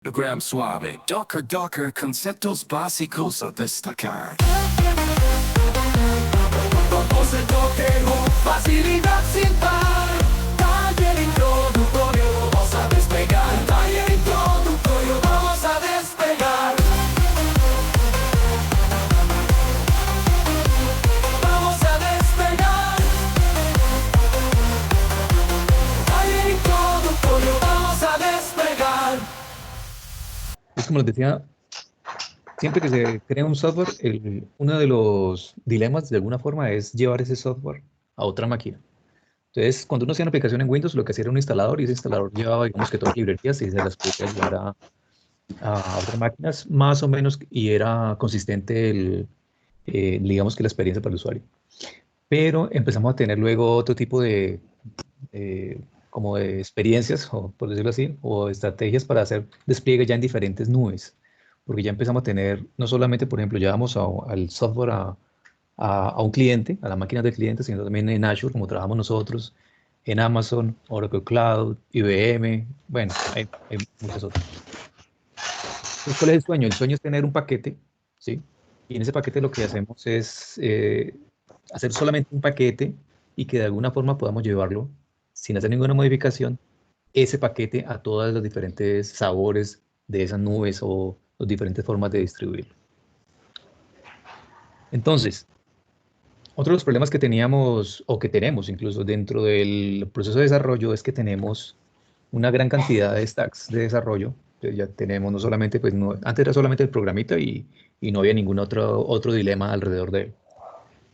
Program suave, Docker, conceptos básicos a destacar. Vamos a Docker, facilidad sin par. Taller introductorio, vamos a despegar. Taller introductorio, vamos a despegar. Vamos a despegar. Taller introductorio, vamos a despegar. Es como les decía, siempre que se crea un software, uno de los dilemas de alguna forma es llevar ese software a otra máquina. Entonces, cuando uno hacía una aplicación en Windows, lo que hacía era un instalador y ese instalador llevaba, digamos que todas las librerías y se las podía llevar a otras máquinas, más o menos, y era consistente, digamos que la experiencia para el usuario. Pero empezamos a tener luego otro tipo como de experiencias, o por decirlo así, o estrategias para hacer despliegue ya en diferentes nubes. Porque ya empezamos a tener, no solamente, por ejemplo, llevamos al software a un cliente, a la máquina del cliente, sino también en Azure, como trabajamos nosotros, en Amazon, Oracle Cloud, IBM, bueno, hay muchas otras. Entonces, ¿cuál es el sueño? El sueño es tener un paquete, ¿sí? Y en ese paquete lo que hacemos es hacer solamente un paquete y que de alguna forma podamos llevarlo sin hacer ninguna modificación, ese paquete a todas los diferentes sabores de esas nubes o las diferentes formas de distribuirlo. Entonces, otro de los problemas que teníamos o que tenemos incluso dentro del proceso de desarrollo es que tenemos una gran cantidad de stacks de desarrollo. Entonces ya tenemos no solamente, pues antes era solamente el programita y no había ningún otro dilema alrededor de él.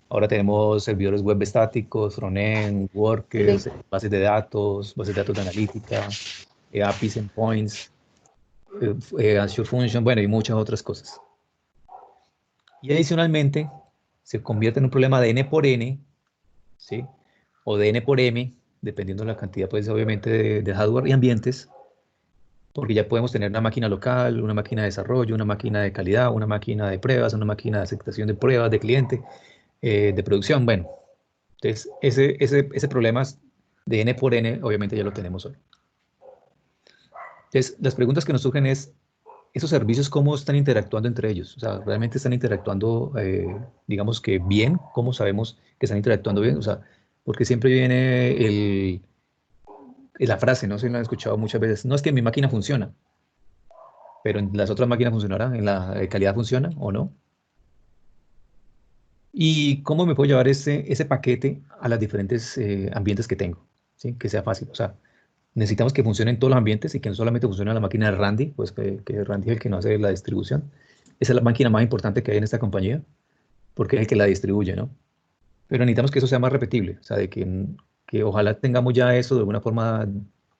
Ahora tenemos servidores web estáticos, frontend, workers, bases de datos de analítica, APIs, endpoints, Azure Function, bueno, y muchas otras cosas. Y adicionalmente, se convierte en un problema de N por N, ¿sí? O de N por M, dependiendo de la cantidad, pues obviamente, de hardware y ambientes, porque ya podemos tener una máquina local, una máquina de desarrollo, una máquina de calidad, una máquina de pruebas, una máquina de aceptación de pruebas de cliente, de producción, bueno. Entonces, ese problema de N por N, obviamente ya lo tenemos hoy. Entonces, las preguntas que nos surgen es, ¿esos servicios cómo están interactuando entre ellos? O sea, ¿realmente están interactuando, digamos que bien? ¿Cómo sabemos que están interactuando bien? O sea, porque siempre viene la frase, no sé si la han escuchado muchas veces, no es que mi máquina funciona, pero en las otras máquinas funcionará, en la de calidad funciona o no. ¿Y cómo me puedo llevar ese paquete a los diferentes ambientes que tengo? ¿Sí? Que sea fácil. O sea, necesitamos que funcione en todos los ambientes y que no solamente funcione en la máquina de Randy, pues que Randy es el que no hace la distribución. Esa es la máquina más importante que hay en esta compañía, porque es el que la distribuye, ¿no? Pero necesitamos que eso sea más repetible, o sea, de que ojalá tengamos ya eso de alguna forma,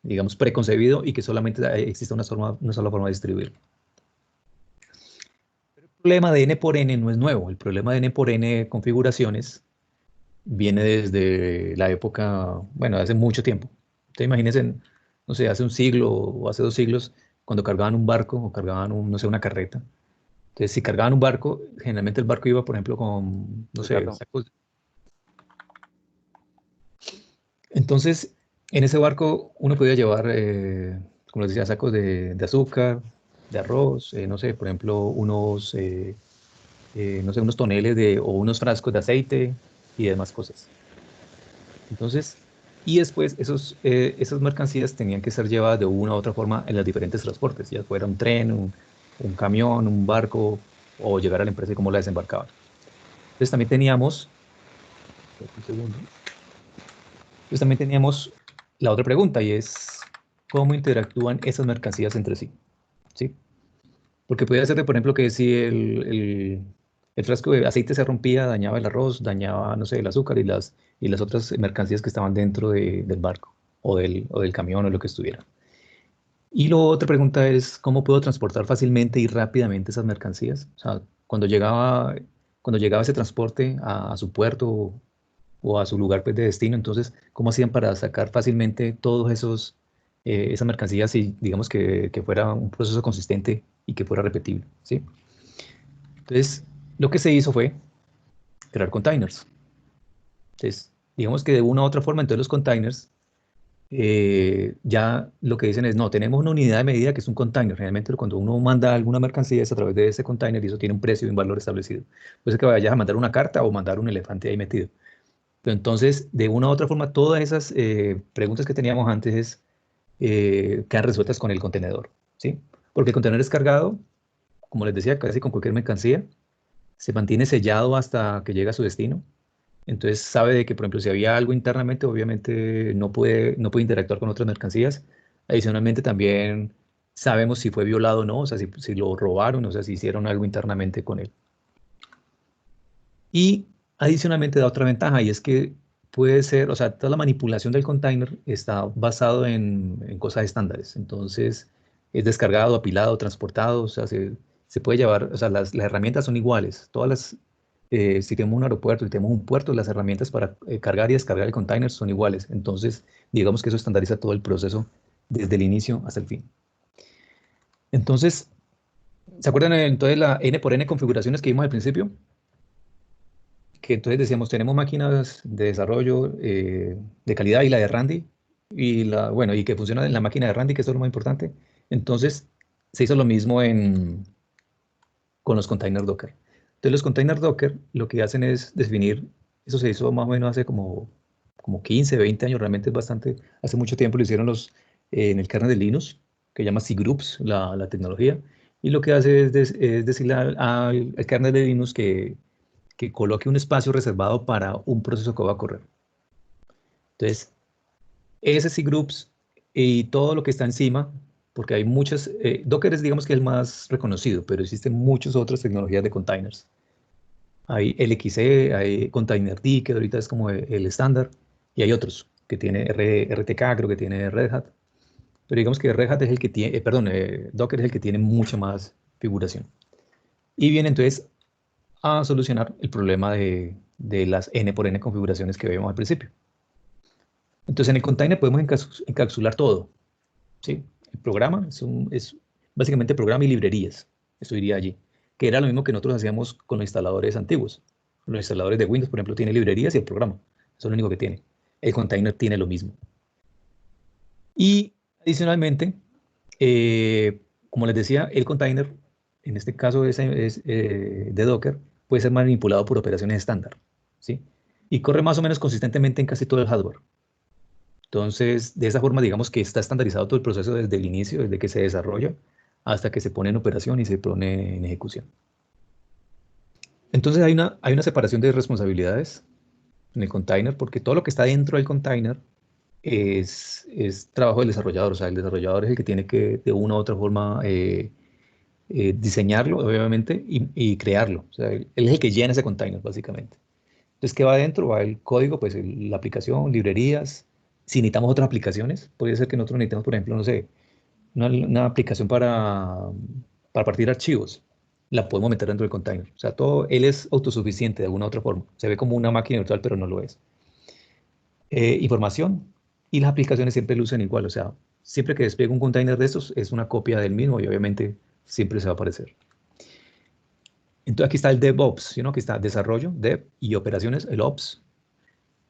digamos, preconcebido y que solamente exista una sola forma de distribuir. El problema de N por N no es nuevo, el problema de N por N configuraciones viene desde la época, bueno, hace mucho tiempo. Entonces imagínense, no sé, hace un siglo o hace 2 siglos, cuando cargaban un barco o cargaban, no sé, una carreta. Entonces, si cargaban un barco, generalmente el barco iba, por ejemplo, con, no sé, sacos. Entonces, en ese barco uno podía llevar, como les decía, sacos de azúcar, de arroz, no sé, por ejemplo, no sé, unos toneles o unos frascos de aceite y demás cosas. Entonces, y después esas mercancías tenían que ser llevadas de una u otra forma en los diferentes transportes, ya fuera un tren, un camión, un barco, o llegar a la empresa y cómo la desembarcaban. Entonces también teníamos, un segundo, entonces también teníamos la otra pregunta y es, ¿cómo interactúan esas mercancías entre sí? ¿Sí? Porque podía ser, por ejemplo, que si el frasco de aceite se rompía, dañaba el arroz, dañaba, no sé, el azúcar y las otras mercancías que estaban dentro del barco o del camión o lo que estuviera. Y la otra pregunta es, ¿cómo puedo transportar fácilmente y rápidamente esas mercancías? O sea, cuando llegaba ese transporte a su puerto o a su lugar, pues, de destino, entonces, ¿cómo hacían para sacar fácilmente todos esas mercancías y digamos que fuera un proceso consistente y que fuera repetible, ¿sí? Entonces, lo que se hizo fue crear containers. Entonces, digamos que de una u otra forma, entonces los containers ya lo que dicen es, no, tenemos una unidad de medida que es un container. Realmente cuando uno manda alguna mercancía es a través de ese container y eso tiene un precio y un valor establecido. Puede ser que vayas a mandar una carta o mandar un elefante ahí metido. Pero entonces, de una u otra forma, todas esas preguntas que teníamos antes quedan resueltas con el contenedor, ¿sí? Porque el contenedor es cargado, como les decía, casi con cualquier mercancía, se mantiene sellado hasta que llega a su destino. Entonces sabe de que, por ejemplo, si había algo internamente, obviamente no puede interactuar con otras mercancías. Adicionalmente, también sabemos si fue violado o no, o sea, si lo robaron, o sea, si hicieron algo internamente con él. Y adicionalmente da otra ventaja y es que puede ser, o sea, toda la manipulación del container está basado en cosas estándares. Entonces, es descargado, apilado, transportado, o sea, se puede llevar, o sea, las herramientas son iguales. Si tenemos un aeropuerto y tenemos un puerto, las herramientas para cargar y descargar el container son iguales. Entonces, digamos que eso estandariza todo el proceso desde el inicio hasta el fin. Entonces, ¿se acuerdan entonces la N por N configuraciones que vimos al principio? Que entonces decíamos, tenemos máquinas de desarrollo de calidad y la de Randy, bueno, y que funciona en la máquina de Randy, que eso es lo más importante. Entonces, se hizo lo mismo con los containers Docker. Entonces, los containers Docker lo que hacen es definir, eso se hizo más o menos hace como 15, 20 años, realmente es bastante, hace mucho tiempo lo hicieron en el kernel de Linux, que llama cgroups, la tecnología, y lo que hace es decirle al kernel de Linux que coloque un espacio reservado para un proceso que va a correr. Entonces, ese cgroups y todo lo que está encima, porque hay muchas, Docker es digamos que el más reconocido, pero existen muchas otras tecnologías de containers. Hay LXC, hay Containerd, que ahorita es como el estándar, y hay otros que tiene RTK, creo que tiene Red Hat. Pero digamos que Red Hat es el que tiene, perdón, Docker es el que tiene mucha más figuración. Y viene entonces a solucionar el problema de las N por N configuraciones que vimos al principio. Entonces, en el container podemos encapsular todo, ¿sí? El programa es básicamente programa y librerías, eso iría allí, que era lo mismo que nosotros hacíamos con los instaladores antiguos. Los instaladores de Windows, por ejemplo, tienen librerías y el programa, eso es lo único que tiene. El container tiene lo mismo. Y adicionalmente, como les decía, el container, en este caso de Docker, puede ser manipulado por operaciones estándar, ¿sí? Y corre más o menos consistentemente en casi todo el hardware. Entonces, de esa forma, digamos que está estandarizado todo el proceso desde el inicio, desde que se desarrolla hasta que se pone en operación y se pone en ejecución. Entonces, hay una separación de responsabilidades en el container, porque todo lo que está dentro del container es trabajo del desarrollador. O sea, el desarrollador es el que tiene que, de una u otra forma, diseñarlo, obviamente, y crearlo. O sea, él es el que llena ese container, básicamente. Entonces, ¿qué va adentro? Va el código, pues la aplicación, librerías. Si necesitamos otras aplicaciones, podría ser que nosotros necesitemos, por ejemplo, no sé, una aplicación para partir archivos. La podemos meter dentro del container. O sea, todo, él es autosuficiente de alguna u otra forma. Se ve como una máquina virtual, pero no lo es. Información y las aplicaciones siempre lucen igual. O sea, siempre que despliegue un container de estos, es una copia del mismo y obviamente siempre se va a aparecer. Entonces aquí está el DevOps, ¿sí, no? Aquí está desarrollo, Dev y operaciones, el Ops.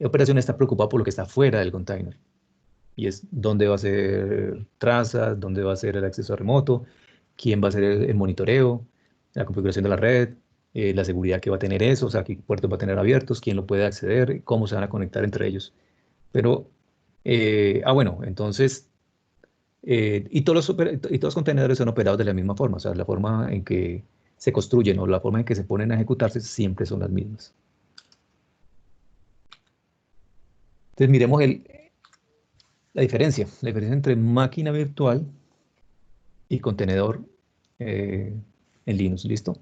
Operaciones está preocupado por lo que está fuera del container. Y es dónde va a ser trazas, dónde va a ser el acceso remoto, quién va a hacer el monitoreo, la configuración de la red, la seguridad que va a tener eso, o sea, qué puertos va a tener abiertos, quién lo puede acceder, cómo se van a conectar entre ellos. Pero, bueno, entonces, y todos los contenedores son operados de la misma forma, o sea, la forma en que se construyen o la forma en que se ponen a ejecutarse siempre son las mismas. Entonces, miremos la diferencia entre máquina virtual y contenedor en Linux, ¿listo?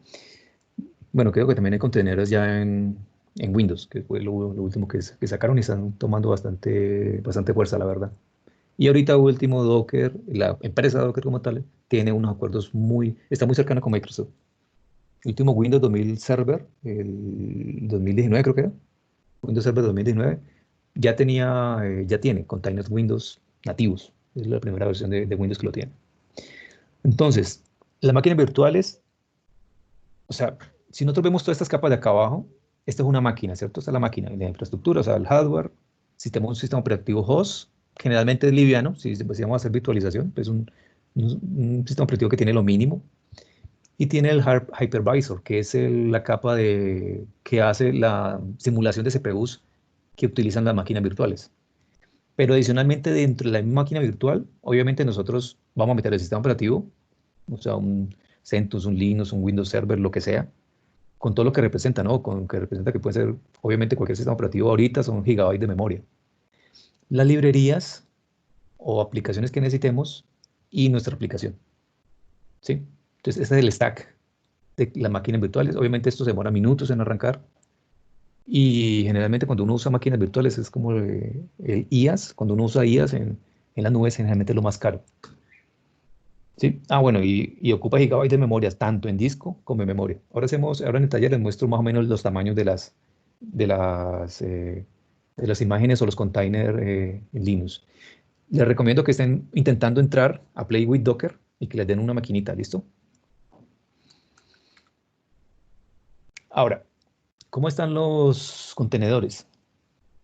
Bueno, creo que también hay contenedores ya en Windows, que fue lo último que sacaron y están tomando bastante fuerza, la verdad. Y ahorita último Docker, la empresa Docker como tal, tiene unos acuerdos está muy cercana con Microsoft. El último Windows 2000 Server, el 2019 creo que era, Windows Server 2019, ya tiene containers Windows nativos. Es la primera versión de Windows que lo tiene. Entonces, las máquinas virtuales, o sea, si nosotros vemos todas estas capas de acá abajo, esta es una máquina, ¿cierto? Esta es la máquina, la infraestructura, o sea, el hardware, un sistema operativo host, generalmente es liviano, si vamos a hacer virtualización, es un sistema operativo que tiene lo mínimo. Y tiene el hypervisor, que es la capa que hace la simulación de CPUs que utilizan las máquinas virtuales. Pero adicionalmente dentro de la misma máquina virtual, obviamente nosotros vamos a meter el sistema operativo, o sea, un CentOS, un Linux, un Windows Server, lo que sea, con todo lo que representa, ¿no? Con que representa que puede ser, obviamente, cualquier sistema operativo ahorita son gigabytes de memoria. Las librerías o aplicaciones que necesitemos y nuestra aplicación, ¿sí? Entonces, este es el stack de las máquinas virtuales. Obviamente esto se demora minutos en arrancar. Y generalmente cuando uno usa máquinas virtuales es como el IaaS. Cuando uno usa IaaS en las nubes, generalmente es lo más caro. ¿Sí? Ah, bueno, y ocupa gigabytes de memoria, tanto en disco como en memoria. Ahora en el taller les muestro más o menos los tamaños de las imágenes o los containers en Linux. Les recomiendo que estén intentando entrar a Play with Docker y que les den una maquinita, ¿listo? Ahora, ¿cómo están los contenedores?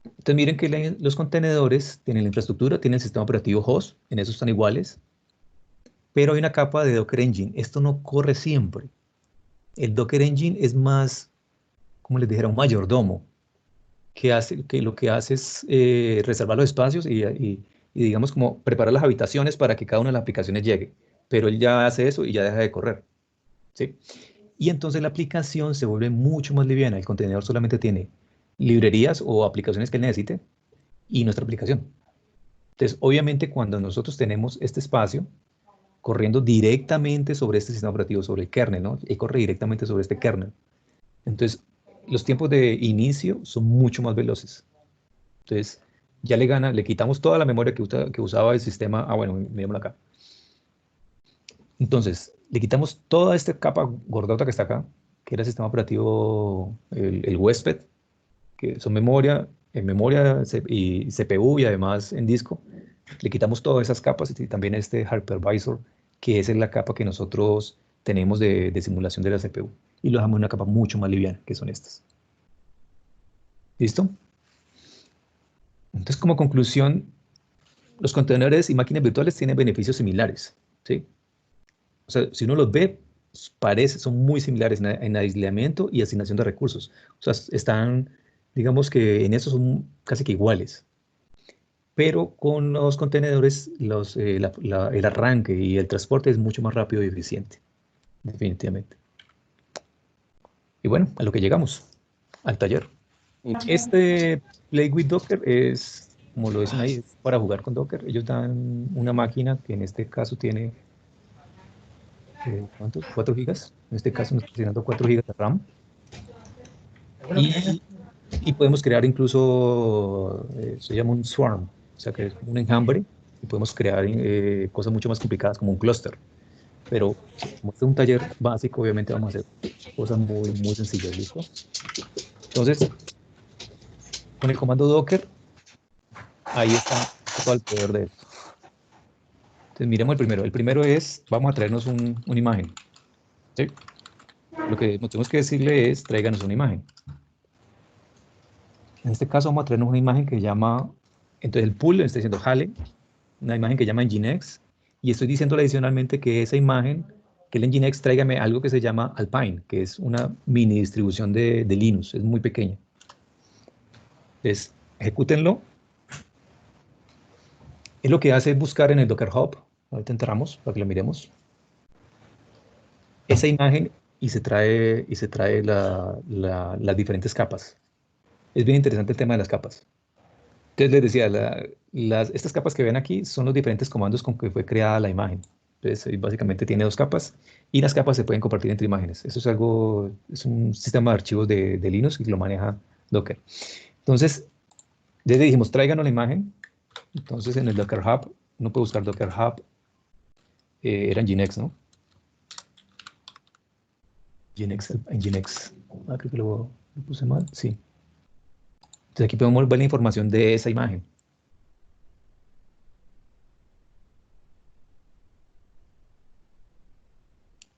Entonces miren que los contenedores tienen la infraestructura, tienen el sistema operativo host, en eso están iguales, pero hay una capa de Docker Engine. Esto no corre siempre. El Docker Engine es más, como les dijera, un mayordomo, que lo que hace es reservar los espacios y digamos como preparar las habitaciones para que cada una de las aplicaciones llegue. Pero él ya hace eso y ya deja de correr, ¿sí? Y entonces la aplicación se vuelve mucho más liviana. El contenedor solamente tiene librerías o aplicaciones que él necesite y nuestra aplicación. Entonces, obviamente, cuando nosotros tenemos este espacio corriendo directamente sobre este sistema operativo, sobre el kernel, ¿no? Y corre directamente sobre este kernel. Entonces, los tiempos de inicio son mucho más veloces. Entonces, ya le quitamos toda la memoria que usaba el sistema. Ah, bueno, mirémoslo acá. Entonces, le quitamos toda esta capa gordota que está acá, que era el sistema operativo, el huésped, que son memoria, y CPU y además en disco. Le quitamos todas esas capas y también este hypervisor, que es la capa que nosotros tenemos de simulación de la CPU. Y lo dejamos en una capa mucho más liviana, que son estas. ¿Listo? Entonces, como conclusión, los contenedores y máquinas virtuales tienen beneficios similares, ¿sí? O sea, si uno los ve, son muy similares en aislamiento y asignación de recursos. O sea, están, digamos que en eso son casi que iguales. Pero con los contenedores, el arranque y el transporte es mucho más rápido y eficiente, definitivamente. Y bueno, a lo que llegamos, al taller. Este Play with Docker es, como lo dicen ahí, es para jugar con Docker. Ellos dan una máquina que en este caso tiene, ¿cuántos? 4 gigas. En este caso nos está enseñando 4 gigas de RAM. Y podemos crear incluso, se llama un swarm, o sea que es un enjambre, y podemos crear cosas mucho más complicadas como un clúster. Pero como este es un taller básico, obviamente vamos a hacer cosas muy, muy sencillas, ¿listo? Entonces, con el comando docker, ahí está todo el poder de esto. Entonces, miremos el primero. El primero es, vamos a traernos una imagen, ¿sí? Lo que tenemos que decirle es, tráiganos una imagen. En este caso vamos a traernos una imagen que llama, entonces el pool le está diciendo Hale, una imagen que llama Nginx, y estoy diciéndole adicionalmente que esa imagen, que el Nginx tráigame algo que se llama Alpine, que es una mini distribución de Linux, es muy pequeña. Entonces, ejecútenlo. Es lo que hace buscar en el Docker Hub, ahorita entramos para que lo miremos, esa imagen y se trae las diferentes capas. Es bien interesante el tema de las capas. Entonces les decía, estas capas que ven aquí son los diferentes comandos con que fue creada la imagen. Entonces básicamente tiene 2 capas y las capas se pueden compartir entre imágenes. Eso es un sistema de archivos de Linux que lo maneja Docker. Entonces, desde dijimos, tráiganos la imagen. Entonces en el Docker Hub, uno puede buscar Docker Hub, era Nginx, ¿no? Nginx. Ah, creo que lo puse mal, sí. Entonces aquí podemos ver la información de esa imagen.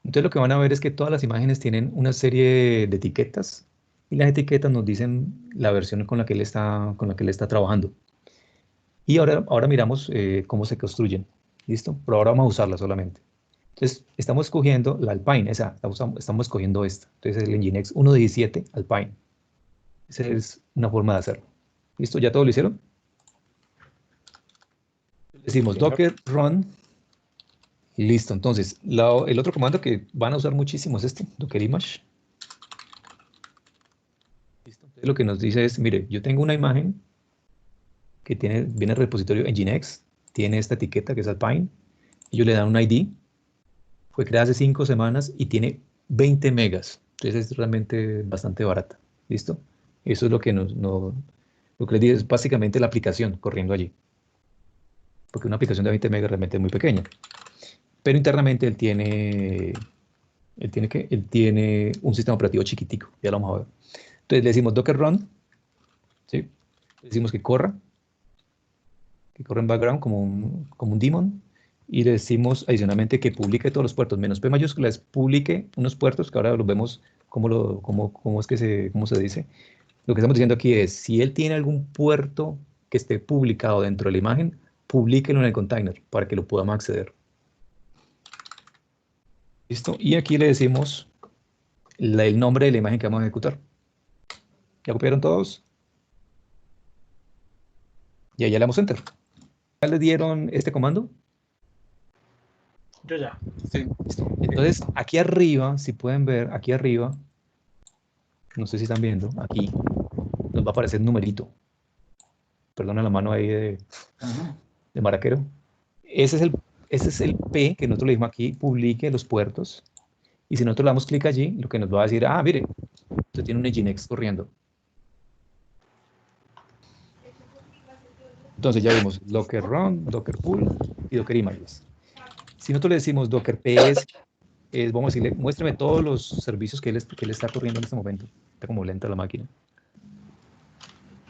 Entonces lo que van a ver es que todas las imágenes tienen una serie de etiquetas y las etiquetas nos dicen la versión con la que él está trabajando. Y ahora miramos cómo se construyen. ¿Listo? Pero ahora vamos a usarla solamente. Entonces, estamos escogiendo la Alpine, estamos escogiendo esta. Entonces, el Nginx 1.17 Alpine. Esa es una forma de hacerlo. ¿Listo? ¿Ya todo lo hicieron? Decimos Señor. docker run. Y listo. Entonces, el otro comando que van a usar muchísimo es este, docker image. ¿Listo? Entonces, lo que nos dice es, mire, yo tengo una imagen que viene el repositorio Nginx, tiene esta etiqueta que es Alpine. Ellos le dan un ID. Fue creada hace 5 semanas y tiene 20 megas. Entonces es realmente bastante barata. ¿Listo? Eso es lo que lo que les digo es básicamente la aplicación corriendo allí. Porque una aplicación de 20 megas realmente es muy pequeña. Pero internamente él tiene un sistema operativo chiquitico. Ya lo vamos a ver. Entonces le decimos docker run. ¿Sí? Le decimos que corra en background como un daemon. Y le decimos adicionalmente que publique todos los puertos, menos P mayúsculas, publique unos puertos, que ahora los vemos cómo se dice. Lo que estamos diciendo aquí es, si él tiene algún puerto que esté publicado dentro de la imagen, publíquelo en el container para que lo podamos acceder. ¿Listo? Y aquí le decimos el nombre de la imagen que vamos a ejecutar. ¿Ya copiaron todos? Y ahí ya le damos enter. ¿Ya le dieron este comando? Yo ya. Sí. Listo. Entonces, aquí arriba, si pueden ver, aquí arriba, no sé si están viendo, aquí nos va a aparecer un numerito. Perdona la mano ahí de maraquero. Ese es el P que nosotros le dijimos aquí, publique los puertos. Y si nosotros le damos clic allí, lo que nos va a decir, mire, usted tiene un Nginx corriendo. Entonces ya vimos docker run, docker pull y docker images. Si nosotros le decimos docker ps, vamos a decirle, muéstrame todos los servicios que él está corriendo en este momento. Está como lenta la máquina.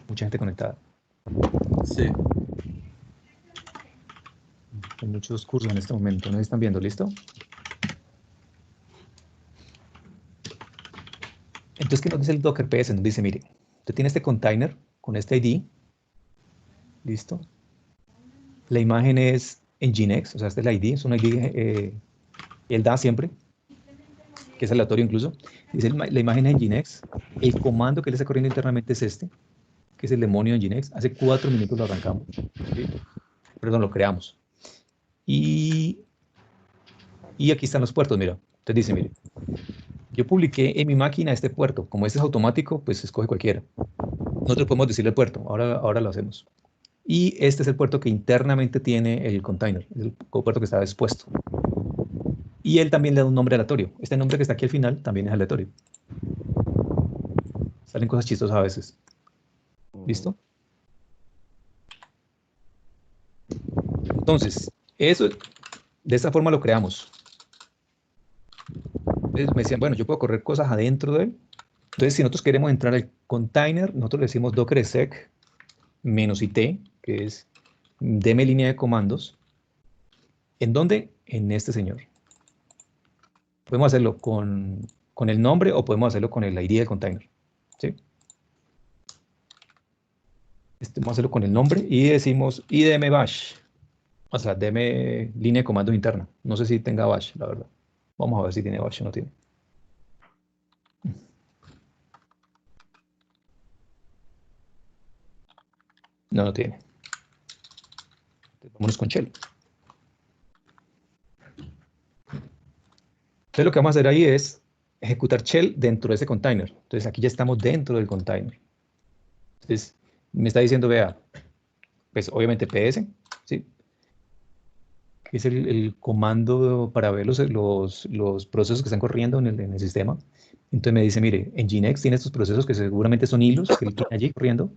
Mucha gente conectada. Sí. Hay muchos cursos en este momento. ¿No están viendo? ¿Listo? Entonces, ¿qué nos dice el docker ps? Nos dice, mire, usted tiene este container con este ID. ¿Listo? La imagen es Nginx, o sea, este es el ID, es un ID él da siempre, que es aleatorio incluso. Dice la imagen es Nginx. El comando que él está corriendo internamente es este, que es el demonio Nginx. Hace 4 minutos lo arrancamos. ¿Sí? Perdón, lo creamos. Y aquí están los puertos, mira. Entonces dice, mire, yo publiqué en mi máquina este puerto. Como este es automático, pues escoge cualquiera. Nosotros podemos decirle el puerto, ahora lo hacemos. Y este es el puerto que internamente tiene el container, es el puerto que está expuesto. Y él también le da un nombre aleatorio. Este nombre que está aquí al final también es aleatorio. Salen cosas chistosas a veces. ¿Listo? Entonces, eso, de esta forma lo creamos. Entonces me decían, bueno, yo puedo correr cosas adentro de él. Entonces, si nosotros queremos entrar al container, nosotros le decimos docker exec -it, que es deme línea de comandos. ¿En dónde? En este señor. Podemos hacerlo con el nombre o podemos hacerlo con el ID del container. ¿Sí? Vamos a hacerlo con el nombre y decimos idm bash. O sea, deme línea de comandos interna. No sé si tenga bash, la verdad. Vamos a ver si tiene bash o no tiene. No tiene. Entonces, vámonos con shell. Entonces lo que vamos a hacer ahí es ejecutar shell dentro de ese container. Entonces aquí ya estamos dentro del container. Entonces me está diciendo, vea, pues obviamente ps, ¿sí? Que es el comando para ver los procesos que están corriendo en el sistema. Entonces me dice, mire, Nginx tiene estos procesos que seguramente son hilos que él tiene allí corriendo.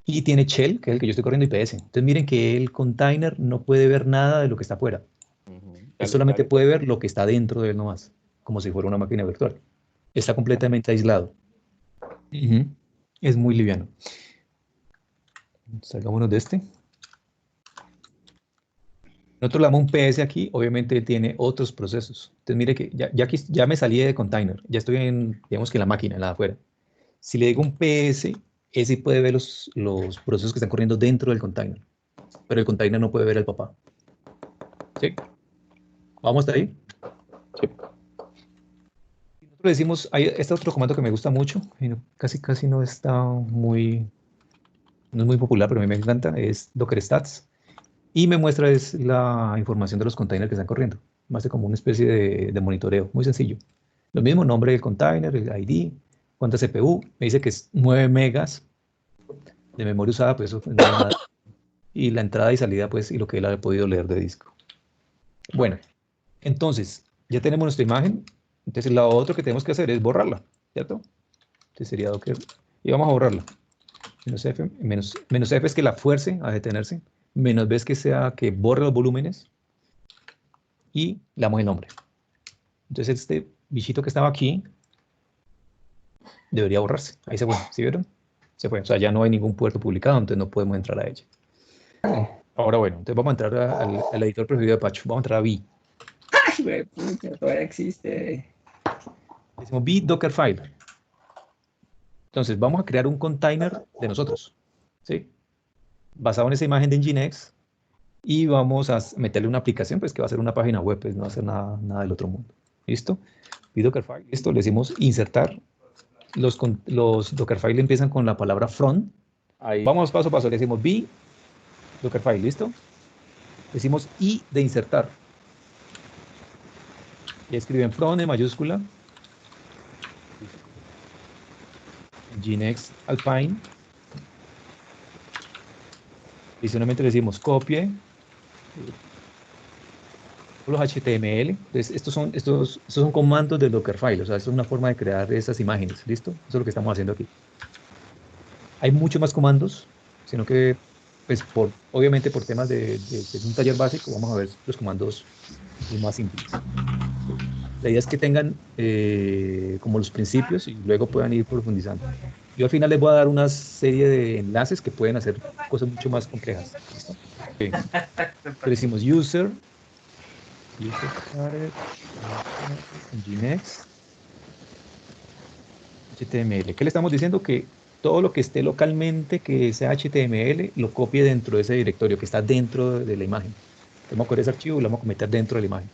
Y tiene shell, que es el que yo estoy corriendo, y ps. Entonces miren que el container no puede ver nada de lo que está afuera. Él solamente puede ver lo que está dentro de él nomás, como si fuera una máquina virtual. Está completamente aislado. Es muy liviano. Salgámonos de este. Nosotros le damos un PS aquí, obviamente tiene otros procesos. Entonces mire que ya me salí de container, ya estoy digamos que en la máquina, en la de afuera. Si le digo un PS, ese puede ver los procesos que están corriendo dentro del container. pero el container no puede ver al papá. ¿Sí? ¿Vamos hasta ahí? Sí. Nosotros le decimos, hay este otro comando que me gusta mucho, y casi no está muy, no es muy popular, pero a mí me encanta, es Docker Stats. Y me muestra es la información de los containers que están corriendo. Me hace como una especie de monitoreo, muy sencillo. Lo mismo, nombre del container, el ID, cuánta CPU. Me dice que es 9 megas de memoria usada, pues eso no es nada. Y la entrada y salida, pues, y lo que él ha podido leer de disco. Bueno, entonces, ya tenemos nuestra imagen. Entonces, lo otro que tenemos que hacer es borrarla, ¿cierto? Entonces sería docker. Y vamos a borrarla. F, menos F es que la fuerce a detenerse. Menos B es que sea que borre los volúmenes. Y le damos el nombre. Entonces este bichito que estaba aquí debería borrarse. Ahí se fue, ¿sí vieron? Se fue, o sea, ya no hay ningún puerto publicado, entonces no podemos entrar a ella. Ahora bueno, entonces vamos a entrar al editor preferido de Pacho. Vamos a entrar a V. Ay, güey, pucha, todavía existe. Decimos V Dockerfile. Entonces vamos a crear un container de nosotros, ¿sí? Basado en esa imagen de Nginx. Y vamos a meterle una aplicación, pues que va a ser una página web, pues no va a ser nada del otro mundo. ¿Listo? V Dockerfile, listo, le decimos insertar. Los Dockerfile empiezan con la palabra from. Ahí. Vamos paso a paso, le decimos V Dockerfile, ¿listo? Decimos I de insertar. Y escriben from en mayúscula. Nginx Alpine. Y solamente le decimos copie los HTML. Entonces, estos son comandos del Dockerfile, o sea, esto es una forma de crear esas imágenes, ¿listo? Eso es lo que estamos haciendo aquí. Hay muchos más comandos, sino que, pues, obviamente por temas de un taller básico, vamos a ver los comandos más simples. La idea es que tengan como los principios y luego puedan ir profundizando. Yo al final les voy a dar una serie de enlaces que pueden hacer cosas mucho más complejas. ¿Listo? Okay. Le decimos user started, Nginx, HTML. ¿Qué le estamos diciendo? Que todo lo que esté localmente, que sea HTML, lo copie dentro de ese directorio que está dentro de la imagen. Vamos a coger ese archivo y lo vamos a meter dentro de la imagen.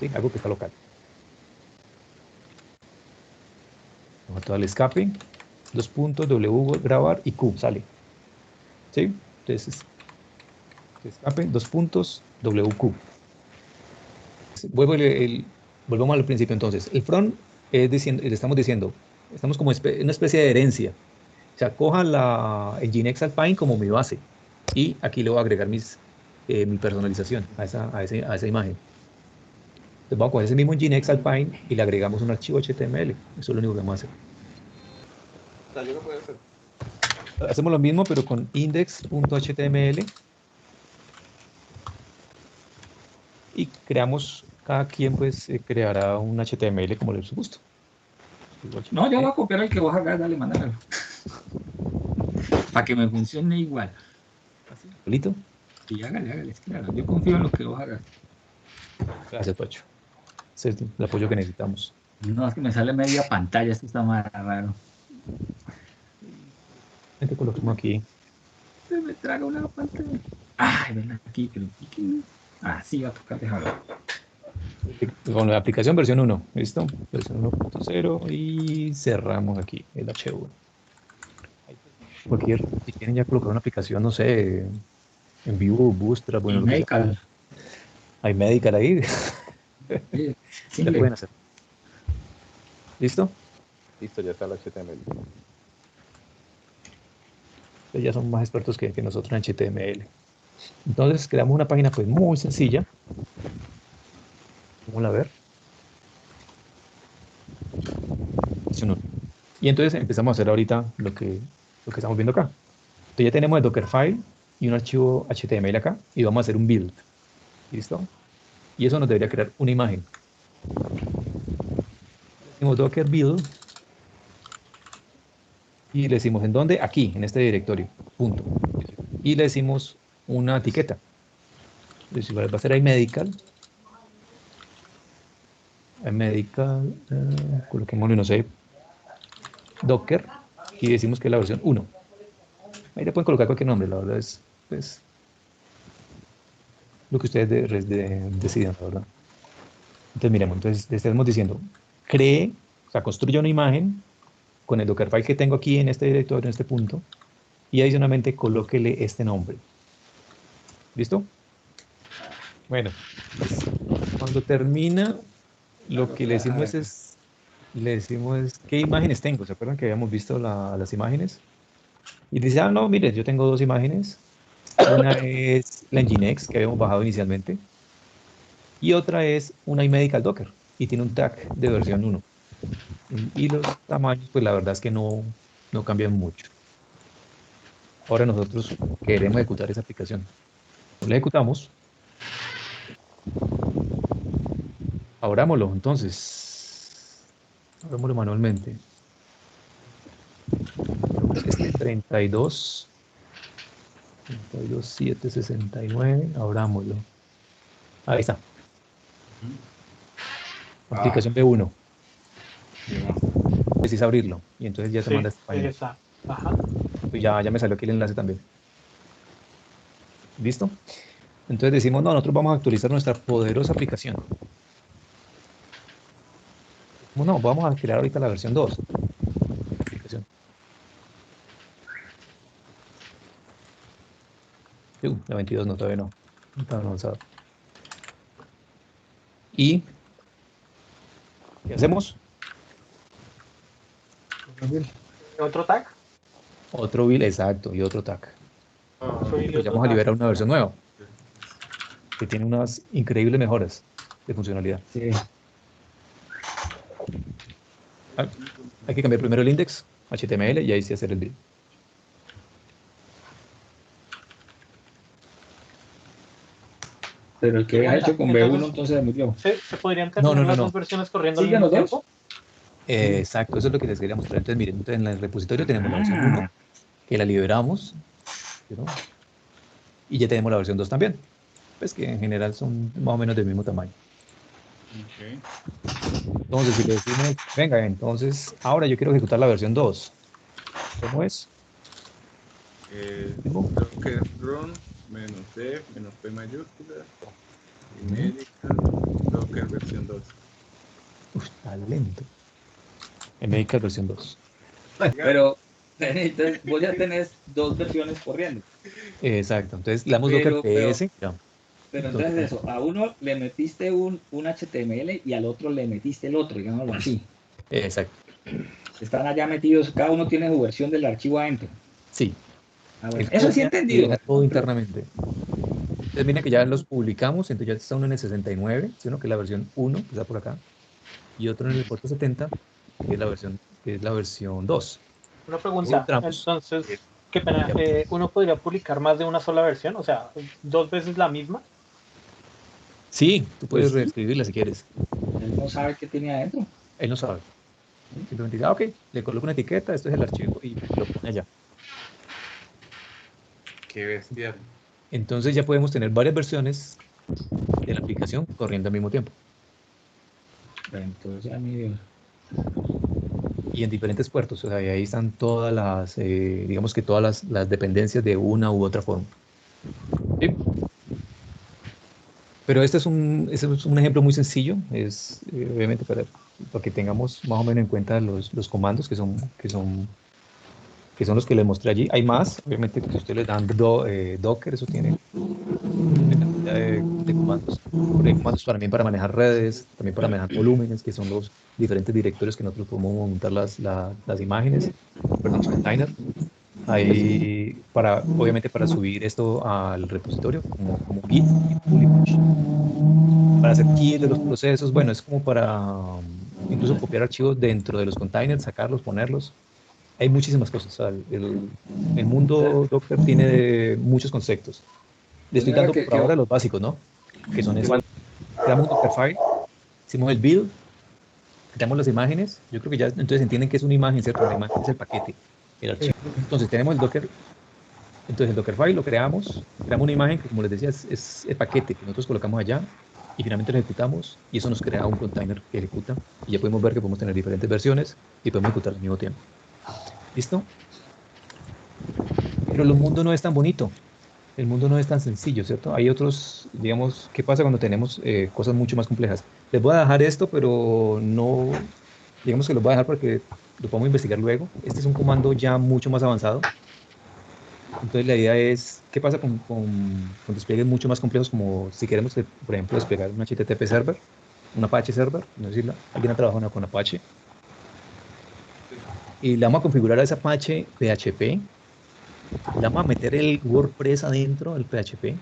¿Sí? Algo que está local. Vamos a todo el escape. 2 puntos, W, grabar y Q, sale. ¿Sí? Entonces, escape, 2 puntos, WQ. Volvemos al principio entonces. El front es diciendo, le estamos diciendo, estamos como una especie de herencia. O sea, coja el Nginx Alpine como mi base. Y aquí le voy a agregar mi personalización a esa imagen. Entonces vamos a coger ese mismo Nginx Alpine y le agregamos un archivo HTML. Eso es lo único que vamos a hacer. Hacemos lo mismo, pero con index.html. Y creamos, cada quien pues creará un HTML como le dé su gusto. No, yo voy a copiar el que vos hagas, dale, mándamelo. Para que me funcione igual. Así. ¿Listo? Y hágale, es claro. Yo confío en lo que vos hagas. Gracias, Pacho. Ese es el apoyo que necesitamos. No, es que me sale media pantalla, esto está más raro. Te colocamos aquí. Se me traga una pantalla. Ay, ven aquí, que lo piquen. Ah, sí, va a tocar dejarlo. Con la aplicación versión 1, ¿listo? Versión 1.0 y cerramos aquí el H1. Si quieren ya colocar una aplicación, no sé, en vivo, Bootstrap, bueno, lo que sea. Hay Medical ahí. Sí, ¿Qué pueden hacer? ¿Listo? Listo, ya está el HTML. Ustedes ya son más expertos que nosotros en HTML. Entonces creamos una página pues muy sencilla. Vamos a ver. Y entonces empezamos a hacer ahorita lo que estamos viendo acá. Entonces ya tenemos el Dockerfile y un archivo HTML acá y vamos a hacer un build. ¿Listo? Y eso nos debería crear una imagen. Decimos Docker build y le decimos ¿en dónde? Aquí, en este directorio. Punto. Y le decimos una etiqueta. Entonces va a ser iMedical. iMedical, coloquémosle, no sé, Docker, y decimos que es la versión 1. Ahí le pueden colocar cualquier nombre, la verdad es, pues, lo que ustedes decidan, la verdad. Entonces, miremos, entonces le estamos diciendo, cree, o sea, construya una imagen con el Dockerfile que tengo aquí en este directorio, en este punto, y adicionalmente colóquele este nombre. ¿Listo? Bueno, pues, cuando termina, lo que le decimos es, ¿qué imágenes tengo? ¿Se acuerdan que habíamos visto las imágenes? Y dice, ah, no, mire, yo tengo dos imágenes. Una es la Nginx que habíamos bajado inicialmente. Y otra es una iMedical Docker. Y tiene un tag de versión 1. Y los tamaños, pues la verdad es que no cambian mucho. Ahora nosotros queremos ejecutar esa aplicación. La ejecutamos. Abrámoslo, entonces. Abrámoslo manualmente. Este 32.769, abrámoslo. Ahí está. Aplicación B1. Decís abrirlo y entonces ya te manda esta página. Esa. Ajá. Pues ya me salió aquí el enlace también. ¿Listo? Entonces decimos, no, nosotros vamos a actualizar nuestra poderosa aplicación. No, vamos a crear ahorita la versión 2. Aplicación. La 22 no, todavía no. No está avanzado. ¿Y qué hacemos? ¿Otro tag? Otro build, exacto, y otro tag. Soy Pues ya vamos a liberar una versión nueva que tiene unas increíbles mejoras de funcionalidad. Sí. Hay que cambiar primero el index, HTML, y ahí sí hacer el build. Pero el que había hecho con B1 entonces murió. ¿Se podrían tener No. las dos versiones corriendo al ¿Siguen mismo los dos? tiempo? Exacto, eso es lo que les quería mostrar. Entonces, miren, entonces en el repositorio tenemos la versión 1, que la liberamos, ¿no? Y ya tenemos la versión 2 también, pues que en general son más o menos del mismo tamaño. Entonces, si le decimos, venga, entonces, ahora yo quiero ejecutar la versión 2. ¿Cómo es? Docker run -f -p mayúscula y medical Docker versión 2. Uf, está lento. En Medical versión 2. Pero entonces, vos ya tenés dos versiones corriendo. Exacto, entonces le damos Pero- Docker PS. Ya. Pero entonces eso, a uno le metiste un HTML y al otro le metiste el otro, digámoslo así. Exacto, Están allá metidos, cada uno tiene su versión del archivo adentro. sí. Ah, bueno, El eso sí he copia y entendido. deja todo internamente. Entonces mira que ya los publicamos, entonces ya está uno en el 69, ¿sí, no? Que es la versión 1, que está por acá, y otro en el puerto 70, que es la versión 2. Una pregunta. Entramos. Entonces, qué pena. ¿Uno podría publicar más de una sola versión? O sea, dos veces la misma. Sí, tú puedes Pues sí. reescribirla si quieres. Él no sabe qué tiene adentro. Él no sabe. Simplemente dice, ok, le coloco una etiqueta, esto es el archivo y lo pone allá. Qué bestial. Entonces ya podemos tener varias versiones de la aplicación corriendo al mismo tiempo. Entonces, a mi Dios. Y en diferentes puertos, o sea, y ahí están todas las, digamos que todas las dependencias de una u otra forma. ¿Sí? Pero este es un ejemplo muy sencillo, es obviamente para que tengamos más o menos en cuenta los comandos que son los que les mostré allí. Hay más, obviamente, que si ustedes les dan Docker, eso tiene una cantidad de comandos. Pero hay comandos también para manejar redes, también para manejar volúmenes, que son los diferentes directorios que nosotros podemos montar las imágenes, perdón, los containers. Hay obviamente para subir esto al repositorio, como Git y Public Push. Para hacer key de los procesos, bueno, es como para incluso copiar archivos dentro de los containers, sacarlos, ponerlos. Hay muchísimas cosas. O sea, el mundo Docker tiene muchos conceptos. Le estoy dando por ahora los básicos, ¿no? Que son esos. Creamos un Dockerfile, hicimos el build, creamos las imágenes. Yo creo que ya entonces entienden que es una imagen, ¿cierto? La imagen es el paquete, el archivo. Entonces tenemos el Docker. Entonces el Dockerfile lo creamos una imagen que, como les decía, es el paquete que nosotros colocamos allá y finalmente lo ejecutamos y eso nos crea un container que ejecuta y ya podemos ver que podemos tener diferentes versiones y podemos ejecutar al mismo tiempo. ¿Listo? Pero el mundo no es tan bonito. el mundo no es tan sencillo, ¿cierto? Hay otros, digamos, ¿qué pasa cuando tenemos cosas mucho más complejas? Les voy a dejar esto, pero no, digamos que los voy a dejar porque lo podemos investigar luego. Este es un comando ya mucho más avanzado. Entonces la idea es, ¿qué pasa con despliegues mucho más complejos como si queremos, por ejemplo, desplegar un HTTP server, un Apache server, no sé si alguien ha trabajado con Apache, y le vamos a configurar a ese Apache PHP, le vamos a meter el WordPress adentro del PHP,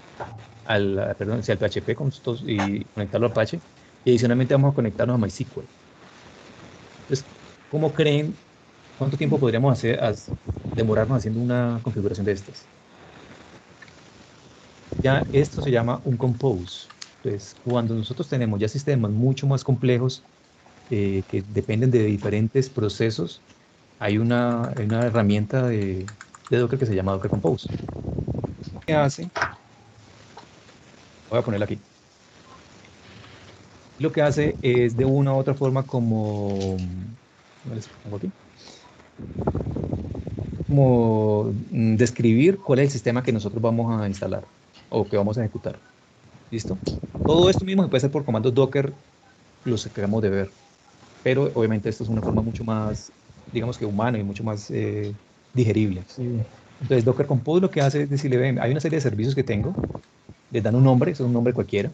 perdón, al PHP y conectarlo al Apache, y adicionalmente vamos a conectarnos a MySQL. Entonces, ¿cómo creen, cuánto tiempo podríamos demorarnos haciendo una configuración de estas? Ya esto se llama un compose. Entonces, cuando nosotros tenemos ya sistemas mucho más complejos que dependen de diferentes procesos, hay una herramienta de Docker que se llama Docker Compose. ¿Qué hace? Voy a ponerla aquí. Lo que hace es de una u otra forma como, ¿cómo les pongo aquí? Como describir cuál es el sistema que nosotros vamos a instalar o que vamos a ejecutar. ¿Listo? Todo esto mismo se puede hacer por comandos Docker, los que acabamos de ver. Pero obviamente esto es una forma mucho más, digamos que humana y mucho más digerible. Sí. Entonces Docker Compose lo que hace es decirle, ven, hay una serie de servicios que tengo, les dan un nombre, eso es un nombre cualquiera.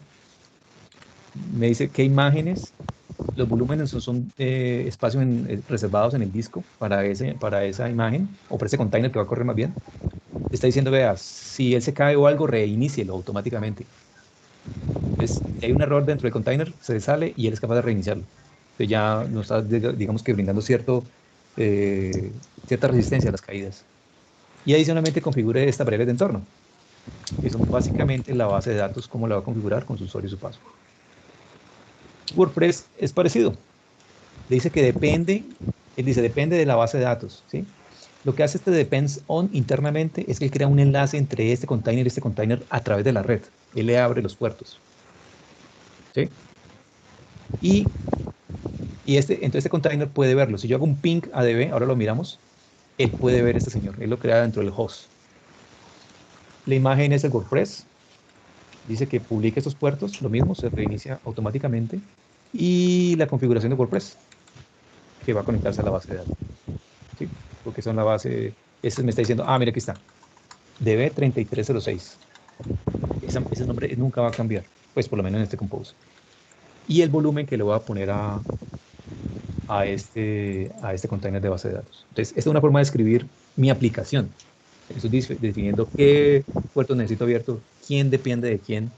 Me dice qué imágenes, los volúmenes son espacios reservados en el disco para esa imagen o para ese container que va a correr más bien. Le está diciendo, vea, si él se cae o algo, reinícielo automáticamente. Entonces, si hay un error dentro del container, se sale y él es capaz de reiniciarlo. Entonces ya nos está, digamos que brindando cierta resistencia a las caídas. Y adicionalmente configure estas variables de entorno, que son básicamente la base de datos, cómo la va a configurar con su usuario y su paso. WordPress es parecido. Le dice que depende, él dice depende de la base de datos, ¿sí? Lo que hace este depends on internamente es que él crea un enlace entre este container y este container a través de la red. Él le abre los puertos, ¿sí? Entonces este container puede verlo. Si yo hago un ping adb, ahora lo miramos, él puede ver este señor. Él lo crea dentro del host. La imagen es el WordPress. Dice que publique estos puertos, lo mismo, se reinicia automáticamente. Y la configuración de WordPress, que va a conectarse a la base de datos, ¿sí? Porque son la base, este me está diciendo, mira, aquí está, DB3306. Ese nombre nunca va a cambiar, pues por lo menos en este Compose. Y el volumen que le voy a poner a este container de base de datos. Entonces, esta es una forma de escribir mi aplicación. Estoy definiendo qué puertos necesito abierto, quién depende de quién.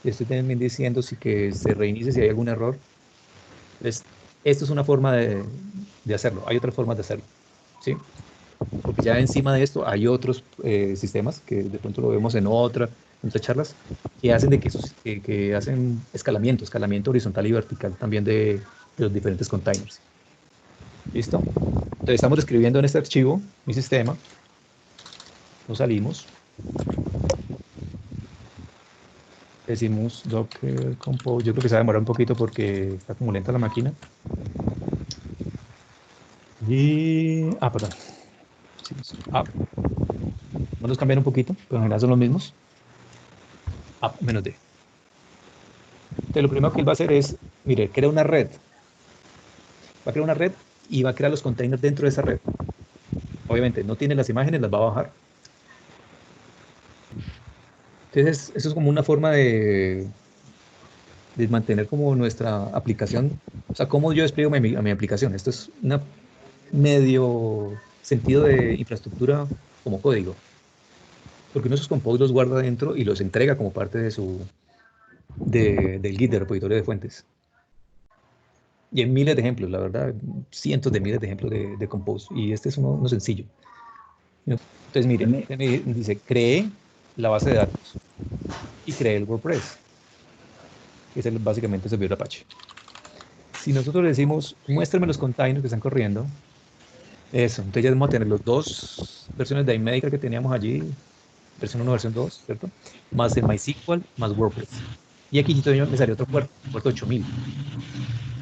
Estoy también diciendo si que se reinicie si hay algún error. Entonces, esto es una forma de hacerlo. Hay otras formas de hacerlo, ¿sí? Porque ya encima de esto hay otros sistemas que de pronto lo vemos en otras charlas que hacen que hacen escalamiento horizontal y vertical también de los diferentes containers. ¿Listo? Entonces estamos describiendo en este archivo mi sistema. Nos salimos. Decimos Docker Compose. Yo creo que se va a demorar un poquito porque está como lenta la máquina. Y... perdón. Vamos a cambiar un poquito, pero en general son los mismos. Menos D. Entonces lo primero que él va a hacer es, mire, crea una red. Va a crear una red y va a crear los containers dentro de esa red. Obviamente no tiene las imágenes, las va a bajar. Entonces eso es como una forma de mantener como nuestra aplicación, o sea, cómo yo despliego a mi aplicación. Esto es una medio sentido de infraestructura como código. Porque uno de esos compose los guarda dentro y los entrega como parte de del Git, de repositorio de fuentes. Y hay miles de ejemplos, la verdad, cientos de miles de ejemplos de compose. Y este es uno sencillo. Entonces, mire, dice, cree la base de datos y cree el WordPress, que es básicamente el servidor Apache. Si nosotros le decimos, muéstrame los containers que están corriendo, eso, entonces ya vamos a tener las dos versiones de iMedical que teníamos allí, versión 1, versión 2, ¿cierto? Más el MySQL, más WordPress. Y aquí me salió otro puerto, el puerto 8000,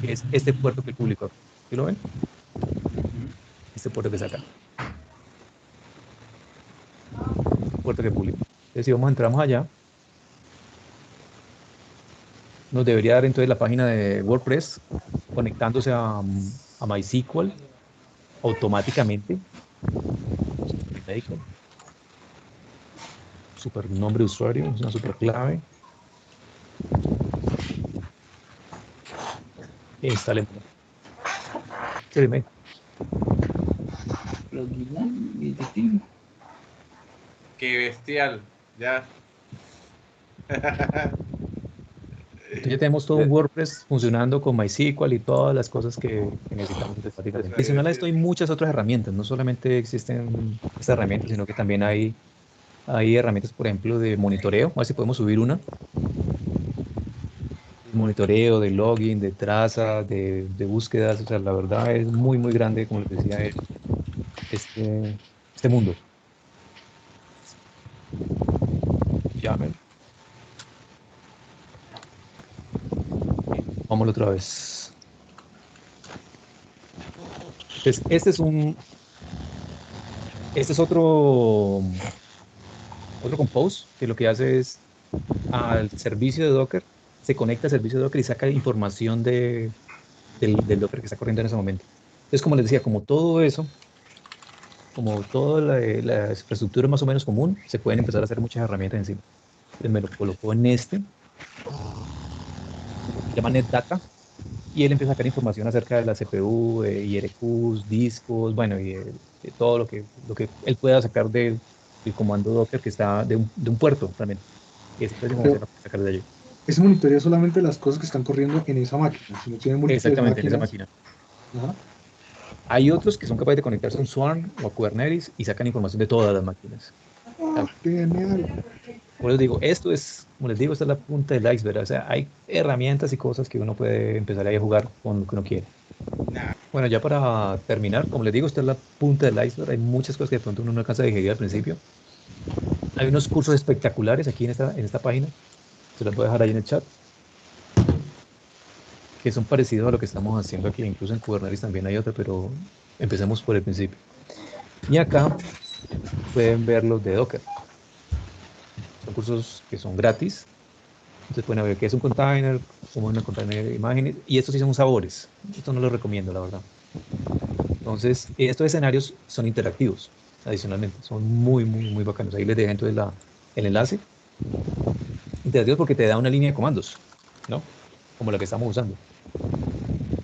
que es este puerto que publicó. ¿Sí lo ven? Este puerto que saca. Puerto que publicó. Entonces, si entramos allá, nos debería dar entonces la página de WordPress conectándose a MySQL automáticamente. Super nombre de usuario, es una super clave. Instalemos. Qué bestial. Ya. Entonces ya tenemos todo un WordPress funcionando con MySQL y todas las cosas que necesitamos. Adicional a esto hay muchas otras herramientas, no solamente existen estas herramientas, sino que también hay herramientas, por ejemplo, de monitoreo. A ver si podemos subir una. Monitoreo, de login, de trazas, de búsquedas. O sea, la verdad es muy, muy grande, como les decía, este mundo. Llamen. Vámonos otra vez. Entonces, este es otro compose que lo que hace es al servicio de Docker, se conecta al servicio de Docker y saca información del Docker que está corriendo en ese momento. Entonces, como les decía, como todo eso, como toda la infraestructura más o menos común, se pueden empezar a hacer muchas herramientas encima. Entonces me lo colocó en se llama NetData, y él empieza a sacar información acerca de la CPU, de IRQs, discos, bueno, y de todo lo que él pueda sacar del comando Docker que está de un puerto también. Y esa información la puede sacar de allí. Ese monitorea solamente las cosas que están corriendo en esa máquina. Si no tiene múltiples Exactamente, en esa máquinas. máquina. Ajá. Hay otros que son capaces de conectarse a un Swarm o a Kubernetes y sacan información de todas las máquinas. Genial. Por eso digo, esto es, como les digo, esta es la punta del iceberg. O sea, hay herramientas y cosas que uno puede empezar ahí a jugar con lo que uno quiere. Bueno, ya para terminar, como les digo, esta es la punta del iceberg. Hay muchas cosas que de pronto uno no alcanza a digerir al principio. Hay unos cursos espectaculares aquí en esta página. Se los voy a dejar ahí en el chat. Que son parecidos a lo que estamos haciendo aquí. Incluso en Kubernetes también hay otra, pero empecemos por el principio. Y acá pueden ver los de Docker. Son cursos que son gratis. Entonces pueden ver qué es un container, cómo es un container de imágenes. Y estos sí son sabores. Esto no lo recomiendo, la verdad. Entonces, estos escenarios son interactivos, adicionalmente. Son muy, muy, muy bacanos. Ahí les dejo entonces el enlace. Interactivos porque te da una línea de comandos, ¿no? Como la que estamos usando.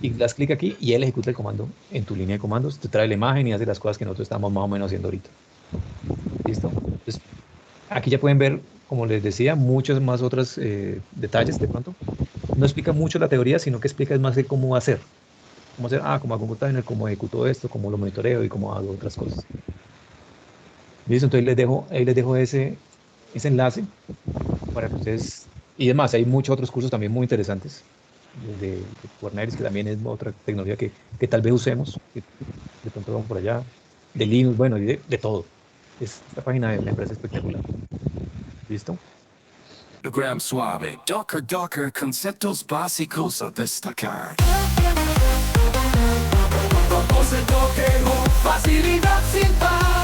Y das clic aquí y él ejecuta el comando en tu línea de comandos, te trae la imagen y hace las cosas que nosotros estamos más o menos haciendo ahorita. ¿Listo? Entonces, aquí ya pueden ver, como les decía, muchos más otros detalles de pronto. No explica mucho la teoría, sino que explica más de cómo hacer. Cómo hacer, cómo hago un container, cómo ejecuto esto, cómo lo monitoreo y cómo hago otras cosas. ¿Listo? Entonces ahí les dejo ese enlace para que ustedes... Y demás, hay muchos otros cursos también muy interesantes de Kubernetes, que también es otra tecnología que tal vez usemos, que de pronto vamos por allá, de Linux, bueno, y de todo. Esta página me parece espectacular. ¿Listo? Program suave. Docker, conceptos básicos a destacar. Propose Docker, facilidad sin par.